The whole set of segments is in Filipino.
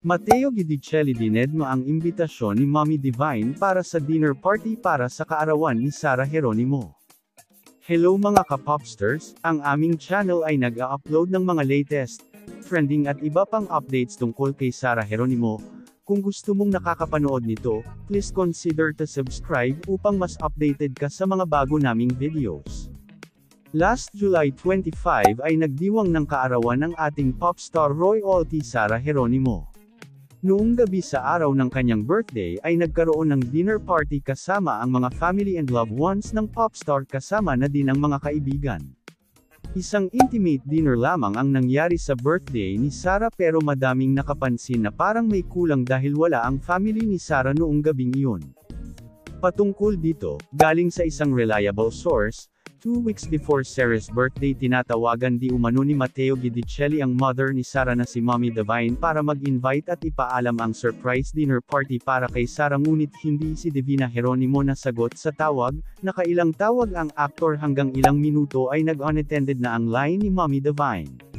Matteo Guidicelli dinedma ang imbitasyon ni Mommy Divine para sa dinner party para sa kaarawan ni Sarah Geronimo. Hello mga ka-popsters, ang aming channel ay nag-a-upload ng mga latest, trending at iba pang updates tungkol kay Sarah Geronimo. Kung gusto mong nakakapanood nito, please consider to subscribe upang mas updated ka sa mga bago naming videos. Last July 25 ay nagdiwang ng kaarawan ng ating popstar royalty Sarah Geronimo. Noong gabi sa araw ng kanyang birthday ay nagkaroon ng dinner party kasama ang mga family and loved ones ng popstar kasama na din ang mga kaibigan. Isang intimate dinner lamang ang nangyari sa birthday ni Sarah pero madaming nakapansin na parang may kulang dahil wala ang family ni Sarah noong gabing iyon. Patungkol dito, galing sa isang reliable source, 2 weeks before Sarah's birthday tinatawagan di umano ni Matteo Guidicelli ang mother ni Sarah na si Mommy Divine para mag-invite at ipaalam ang surprise dinner party para kay Sarah ngunit hindi si Divina Geronimo nasagot sa tawag, nakailang tawag ang aktor hanggang ilang minuto ay nag-unattended na ang line ni Mommy Divine.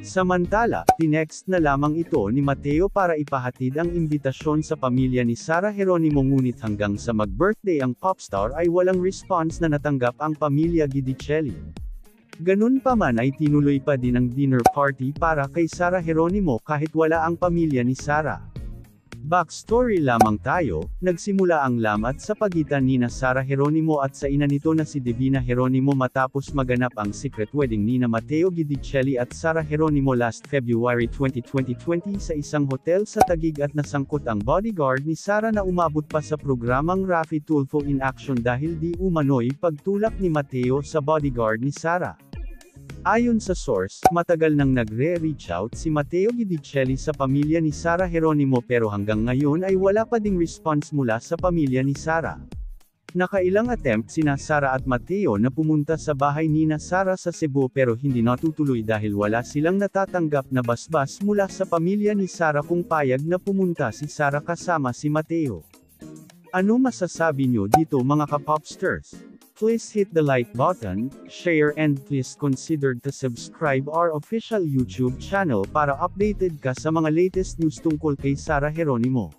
Samantala, tinext na lamang ito ni Matteo para ipahatid ang imbitasyon sa pamilya ni Sarah Geronimo ngunit hanggang sa mag-birthday ang popstar ay walang response na natanggap ang pamilya Guidicelli. Ganun pa man ay tinuloy pa din ang dinner party para kay Sarah Geronimo kahit wala ang pamilya ni Sarah. Backstory lamang tayo, nagsimula ang lamat sa pagitan nina Sarah Geronimo at sa ina nito na si Divina Geronimo matapos maganap ang secret wedding nina Matteo Guidicelli at Sarah Geronimo last February 2020 sa isang hotel sa Taguig at nasangkot ang bodyguard ni Sarah na umabot pa sa programang Raffy Tulfo in Action dahil di umano'y pagtulak ni Matteo sa bodyguard ni Sarah. Ayon sa source, matagal nang nagre-reach out si Matteo Guidicelli sa pamilya ni Sarah Geronimo pero hanggang ngayon ay wala pa ding response mula sa pamilya ni Sarah. Nakailang attempt sina Sarah at Matteo na pumunta sa bahay nina Sarah sa Cebu pero hindi natutuloy dahil wala silang natatanggap na basbas mula sa pamilya ni Sarah kung payag na pumunta si Sarah kasama si Matteo. Ano masasabi nyo dito mga ka-popsters? Please hit the like button, share and please consider to subscribe our official YouTube channel para updated ka sa mga latest news tungkol kay Sarah Geronimo.